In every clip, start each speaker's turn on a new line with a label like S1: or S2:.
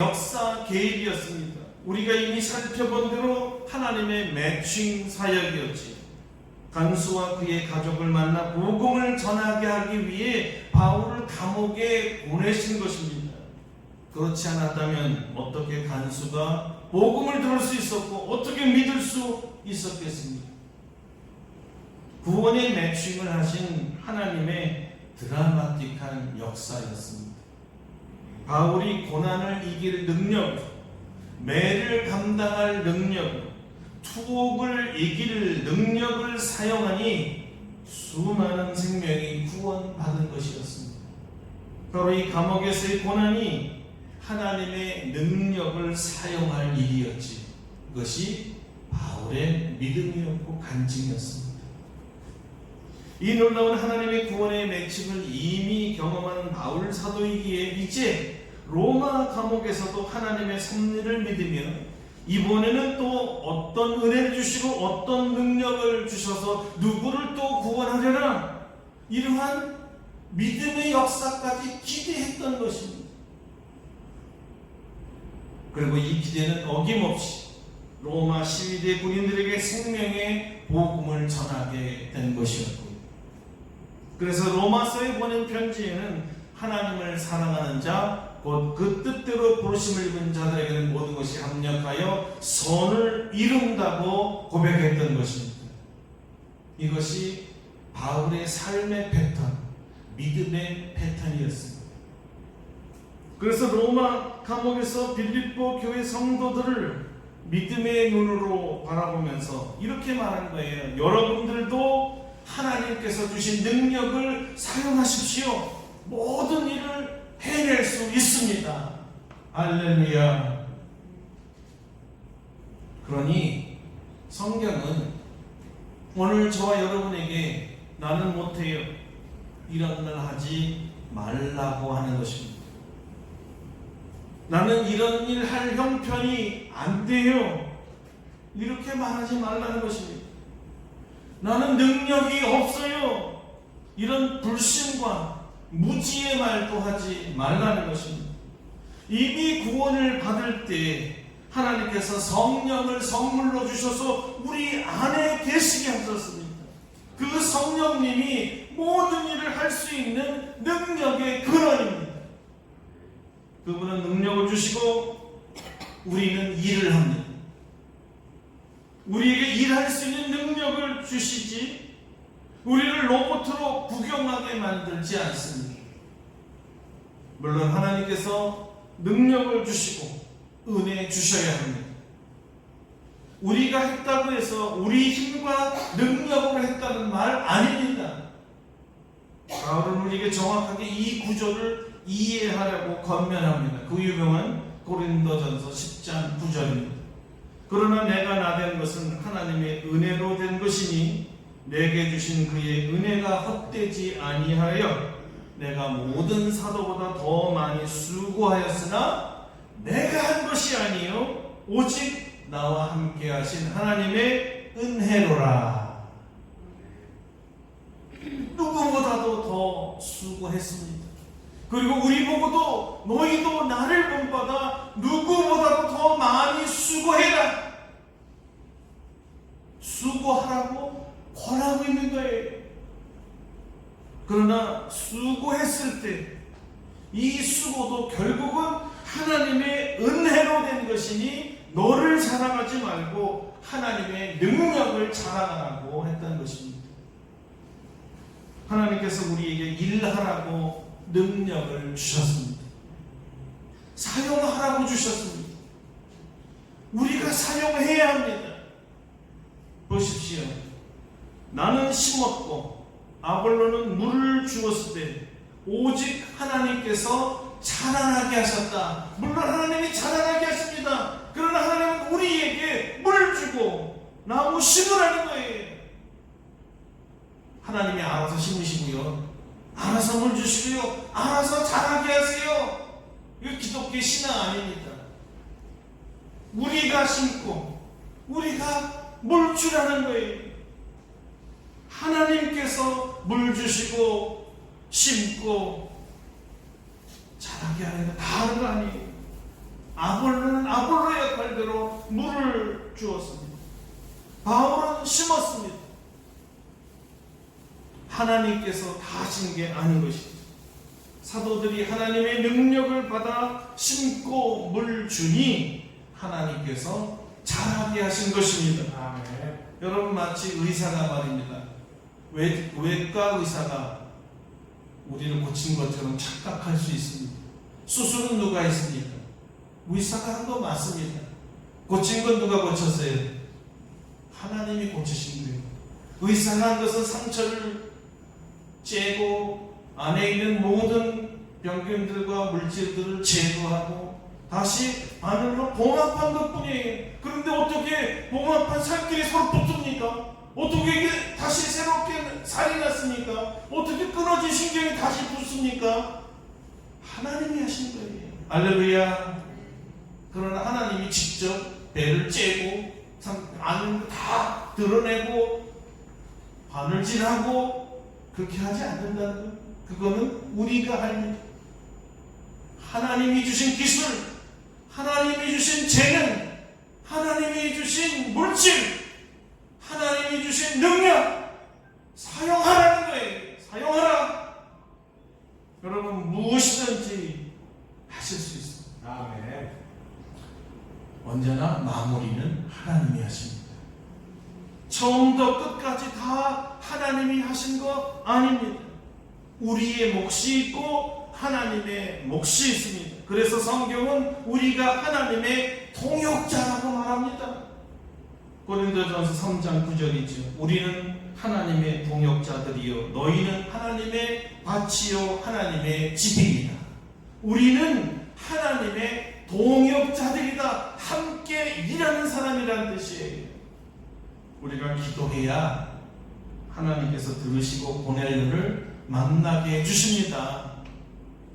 S1: 역사 개입이었습니다. 우리가 이미 살펴본 대로 하나님의 매칭 사역이었지. 간수와 그의 가족을 만나 복음을 전하게 하기 위해 바울을 감옥에 보내신 것입니다. 그렇지 않았다면 어떻게 간수가 복음을 들을 수 있었고 어떻게 믿을 수 있었겠습니까? 구원의 매칭을 하신 하나님의 드라마틱한 역사였습니다. 바울이 고난을 이길 능력, 매를 감당할 능력, 투옥을 이길 능력을 사용하니 수많은 생명이 구원받은 것이었습니다. 바로 이 감옥에서의 고난이 하나님의 능력을 사용할 일이었지. 그것이 바울의 믿음이었고 간증이었습니다. 이 놀라운 하나님의 구원의 매칭을 이미 경험한 바울 사도이기에 이제 로마 감옥에서도 하나님의 섭리를 믿으며 이번에는 또 어떤 은혜를 주시고 어떤 능력을 주셔서 누구를 또 구원하려나, 이러한 믿음의 역사까지 기대했던 것입니다. 그리고 이 기대는 어김없이 로마 시위대 군인들에게 생명의 복음을 전하게 된 것이었고, 그래서 로마서에 보낸 편지에는 하나님을 사랑하는 자, 곧 그 뜻대로 부르심을 입은 자들에게는 모든 것이 합력하여 선을 이룬다고 고백했던 것입니다. 이것이 바울의 삶의 패턴, 믿음의 패턴이었습니다. 그래서 로마 감옥에서 빌립보 교회 성도들을 믿음의 눈으로 바라보면서 이렇게 말한 거예요. 여러분들도 하나님께서 주신 능력을 사용하십시오. 모든 일을 해낼 수 있습니다. 할렐루야. 그러니 성경은 오늘 저와 여러분에게 나는 못해요, 이런 말 하지 말라고 하는 것입니다. 나는 이런 일 할 형편이 안 돼요, 이렇게 말하지 말라는 것입니다. 나는 능력이 없어요, 이런 불신과 무지의 말도 하지 말라는 것입니다. 이미 구원을 받을 때 하나님께서 성령을 선물로 주셔서 우리 안에 계시게 하셨습니다. 그 성령님이 모든 일을 할 수 있는 능력의 근원입니다. 그분은 능력을 주시고 우리는 일을 합니다. 우리에게 일할 수 있는 능력을 주시지 우리를 로봇으로 구경하게 만들지 않습니다. 물론 하나님께서 능력을 주시고 은혜 주셔야 합니다. 우리가 했다고 해서 우리 힘과 능력으로 했다는 말 아닙니다. 바울은 우리에게 정확하게 이 구조를 이해하려고 권면합니다. 그 유명한 고린도전서 10장 9절입니다. 그러나 내가 나된 것은 하나님의 은혜로 된 것이니 내게 주신 그의 은혜가 헛되지 아니하여 내가 모든 사도보다 더 많이 수고하였으나 내가 한 것이 아니요 오직 나와 함께 하신 하나님의 은혜로라. 누구보다도 더 수고했습니다. 그리고 우리 보고도 너희도 나를 본받아 누구보다도 더 많이 수고해라, 수고하라고 권하고 있는 거예요. 그러나 수고했을 때 이 수고도 결국은 하나님의 은혜로 된 것이니 너를 자랑하지 말고 하나님의 능력을 자랑하라고 했던 것입니다. 하나님께서 우리에게 일하라고 능력을 주셨습니다. 사용하라고 주셨습니다. 우리가 사용해야 합니다. 보십시오. 나는 심었고 아볼로는 물을 주었을 때 오직 하나님께서 자라나게 하셨다. 물론 하나님이 자라나게 하십니다. 그러나 하나님은 우리에게 물 주고 나무 심으라는 거예요. 하나님이 알아서 심으시고요, 알아서 물 주시고요, 알아서 자라게 하세요. 이거 기독교 신앙 아닙니다. 우리가 심고 우리가 물 주라는 거예요. 하나님께서 물 주시고 심고 자라게 하는 거 다 하는 거 아니에요. 아볼로는 아볼로 역할대로 물을 주었습니다. 바울은 심었습니다. 하나님께서 다 하신 게 아닌 것입니다. 사도들이 하나님의 능력을 받아 심고 물 주니 하나님께서 자라게 하신 것입니다.
S2: 아멘.
S1: 여러분, 마치 의사가 말입니다. 외과 의사가 우리를 고친 것처럼 착각할 수 있습니다. 수술은 누가 했습니까? 의사가 한 거 맞습니다. 고친 건 누가 고쳤어요? 하나님이 고치신 거예요. 의사가 한 것은 상처를 째고 안에 있는 모든 병균들과 물질들을 제거하고 다시 바늘로 봉합한 것뿐이에요. 그런데 어떻게 봉합한 살길이 서로 붙습니까? 어떻게 이게 다시 새롭게 살이 났습니까? 어떻게 끊어진 신경이 다시 붙습니까? 하나님이 하신 거예요. 할렐루야. 그러나 하나님이 직접 배를 째고 안을 다 드러내고 바늘질하고 그렇게 하지 않는다는 것. 그거는 우리가 할 일. 하나님이 주신 기술, 하나님이 주신 재능, 하나님이 주신 물질, 하나님이 주신 능력 사용하라는 거예요. 사용하라. 여러분, 무엇이든지 하실 수 있습니다.
S2: 아멘.
S1: 언제나 마무리는 하나님이 하십니다. 처음부터 끝까지 다 하나님이 하신 거 아닙니다. 우리의 몫이 있고 하나님의 몫이 있습니다. 그래서 성경은 우리가 하나님의 동역자라고 말합니다. 고린도전서 3장 9절이죠. 우리는 하나님의 동역자들이요 너희는 하나님의 밭이요 하나님의 집이니라. 우리는 하나님의 동역자들이다. 함께 일하는 사람이라는 뜻이에요. 우리가 기도해야 하나님께서 들으시고 보낼 일을 만나게 해주십니다.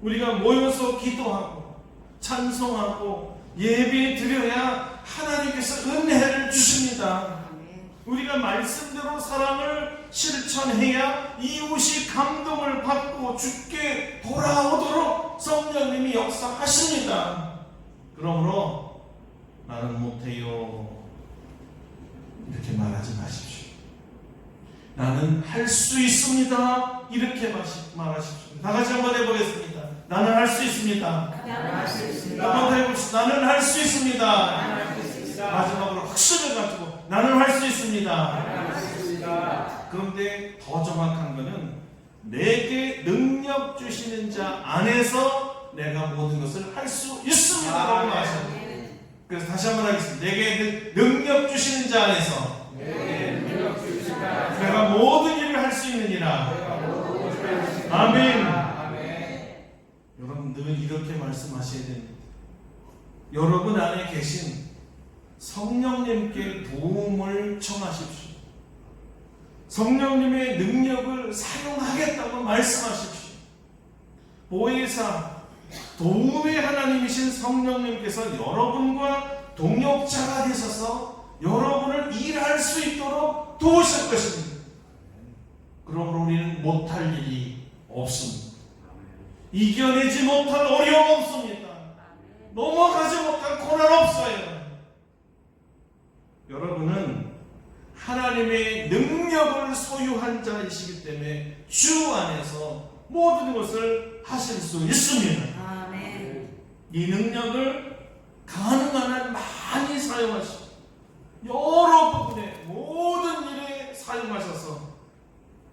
S1: 우리가 모여서 기도하고 찬송하고 예배 드려야 하나님께서 은혜를 주십니다. 우리가 말씀대로 사랑을 실천해야 이웃이 감동을 받고 주께 돌아오도록 성령님이 역사하십니다. 그러므로 나는 못해요 이렇게 말하지 마십시오. 나는 할 수 있습니다 이렇게 말하십시오. 다 같이 한번 해보겠습니다. 나는 할 수 있습니다. 한번 해봅시다. 나는 할 수 있습니다. 마지막으로 확신을 가지고 나는 할 수 있습니다. 그런데 더 정확한 것은 내게 능력 주시는 자 안에서 내가 모든 것을 할 수 있습니다 라고 말하셨습니다. 그래서 다시 한번 하겠습니다. 내게 능력 주시는 자 안에서 내가 모든 일을 할 수 있느니라. 아멘. 여러분 늘 이렇게 말씀하셔야 됩니다. 여러분 안에 계신 성령님께 도움을 청하십시오. 성령님의 능력을 사용하겠다고 말씀하십시오. 보혜사, 도움의 하나님이신 성령님께서 여러분과 동역자가 되셔서 여러분을 일할 수 있도록 도우실 것입니다. 그러므로 우리는 못할 일이 없습니다. 이겨내지 못할 어려움 없습니다. 넘어가지 못할 고난 없어요. 여러분은 하나님의 능력을 소유한 자이시기 때문에 주 안에서 모든 것을 하실 수 있습니다.
S3: 아멘.
S1: 이 능력을 가능한 한 많이 사용하시고 여러 부분의 모든 일에 사용하셔서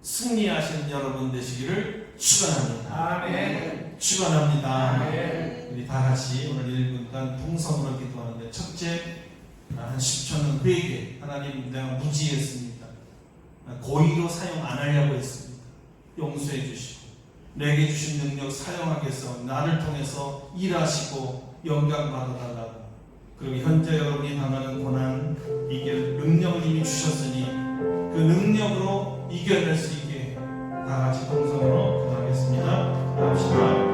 S1: 승리하시는 여러분 되시기를 축원합니다.
S2: 아멘.
S1: 축원합니다.
S2: 아멘.
S1: 우리 다 같이 오늘 1분간 풍성으로 기도하는데 첫째, 한 10초는 회개. 하나님 내가 무지했습니다. 고의로 사용 안 하려고 했습니다. 용서해 주시고 내게 주신 능력 사용하기 위해서 나를 통해서 일하시고 영광 받아달라고. 그리고 현재 여러분이 당하는 고난 이길 능력을 이미 주셨으니 그 능력으로 이겨낼 수 있게 다 같이 동성으로 기도하겠습니다. 합시다.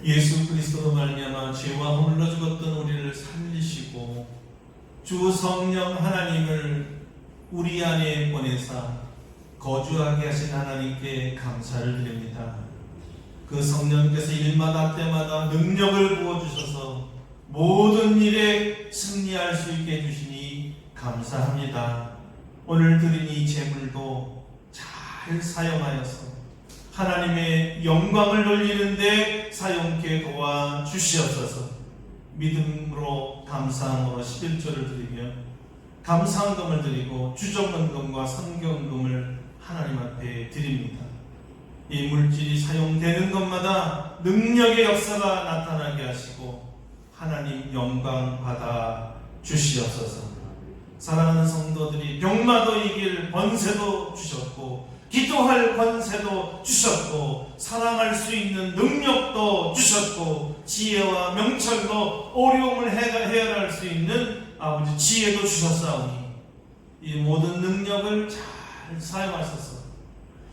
S1: 예수 그리스도로 말미암아 죄와 홀로 죽었던 우리를 살리시고 주 성령 하나님을 우리 안에 보내사 거주하게 하신 하나님께 감사를 드립니다. 그 성령께서 일마다 때마다 능력을 부어주셔서 모든 일에 승리할 수 있게 해주시니 감사합니다. 오늘 드린 이 제물도 잘 사용하여서 하나님의 영광을 돌리는데 사용케 도와주시옵소서. 믿음으로 감사함으로 11조를 드리며 감사헌금을 드리고 주정헌금과 선교헌금을 하나님 앞에 드립니다. 이 물질이 사용되는 것마다 능력의 역사가 나타나게 하시고 하나님 영광 받아 주시옵소서. 사랑하는 성도들이 병마도 이길 번세도 주셨고 기도할 권세도 주셨고 사랑할 수 있는 능력도 주셨고 지혜와 명철도 어려움을 해결할 수 있는 아버지 지혜도 주셨사오니 이 모든 능력을 잘 사용하셔서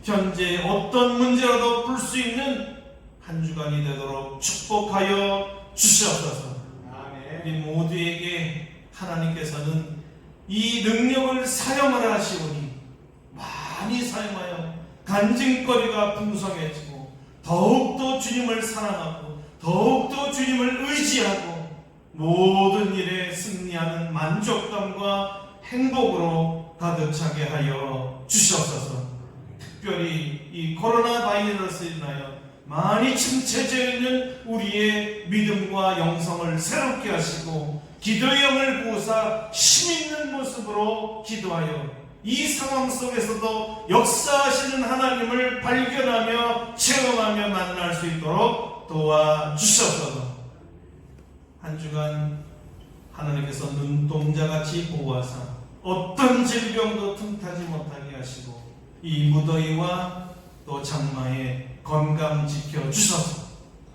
S1: 현재 어떤 문제라도 풀 수 있는 한 주간이 되도록 축복하여 주시옵소서. 우리 모두에게 하나님께서는 이 능력을 사용하라 하시오니 많이 사용하여 간증거리가 풍성해지고 더욱더 주님을 사랑하고 더욱더 주님을 의지하고 모든 일에 승리하는 만족감과 행복으로 가득 차게 하여 주시옵소서. 특별히 이 코로나 바이러스로 인하여 많이 침체되어 있는 우리의 믿음과 영성을 새롭게 하시고 기도의 영을 부으사 힘있는 모습으로 기도하여 이 상황 속에서도 역사하시는 하나님을 발견하며 체험하며 만날 수 있도록 도와주셔서 한 주간 하나님께서 눈동자같이 보호하사 어떤 질병도 틈타지 못하게 하시고 이 무더위와 또 장마에 건강 지켜주셔서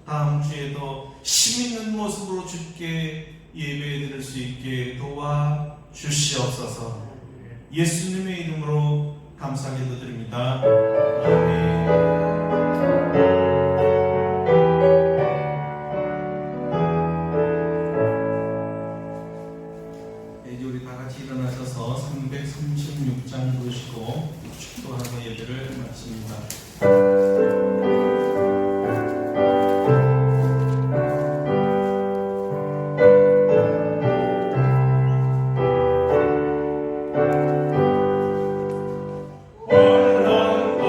S1: 다음 주에도 힘있는 모습으로 주께 예배드릴 수 있게 도와주시옵소서. 예수님의 이름으로 감사기도 드립니다. 아멘. 이제 우리 다 같이 일어나셔서 336장 부르시고 축도하고 예배를 마칩니다.
S2: 원망과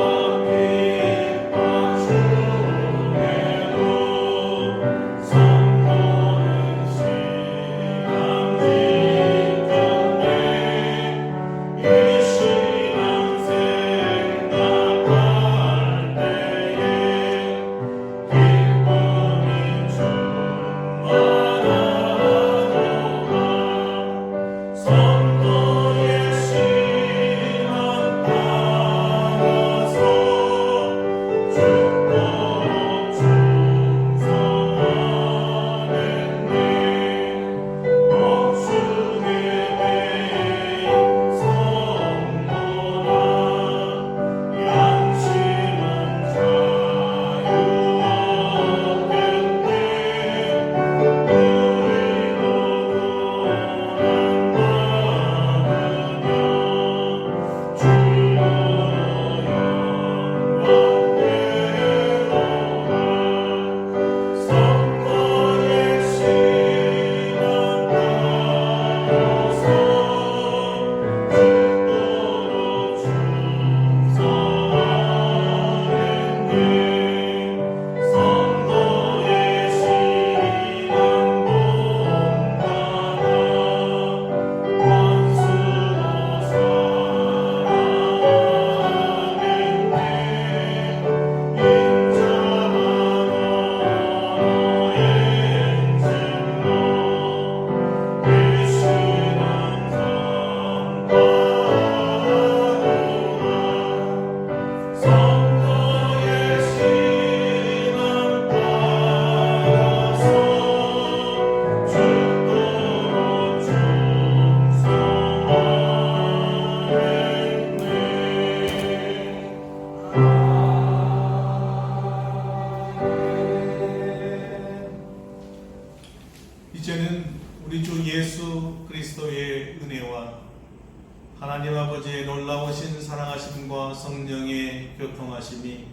S1: 말씀이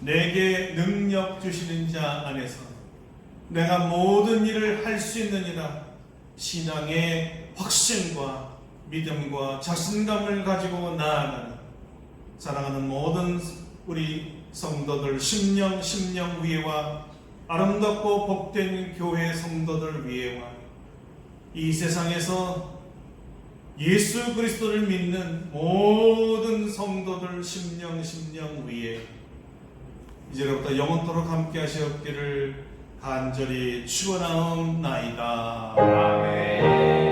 S1: 내게 능력 주시는 자 안에서 내가 모든 일을 할 수 있느니라 신앙의 확신과 믿음과 자신감을 가지고 나아가는 사랑하는 모든 우리 성도들 심령 위에와 아름답고 복된 교회 성도들 위에와 이 세상에서 예수 그리스도를 믿는 모든 성도들 심령 위에 이제로부터 영원토록 함께 하시옵기를 간절히 축원하옵나이다. 아멘.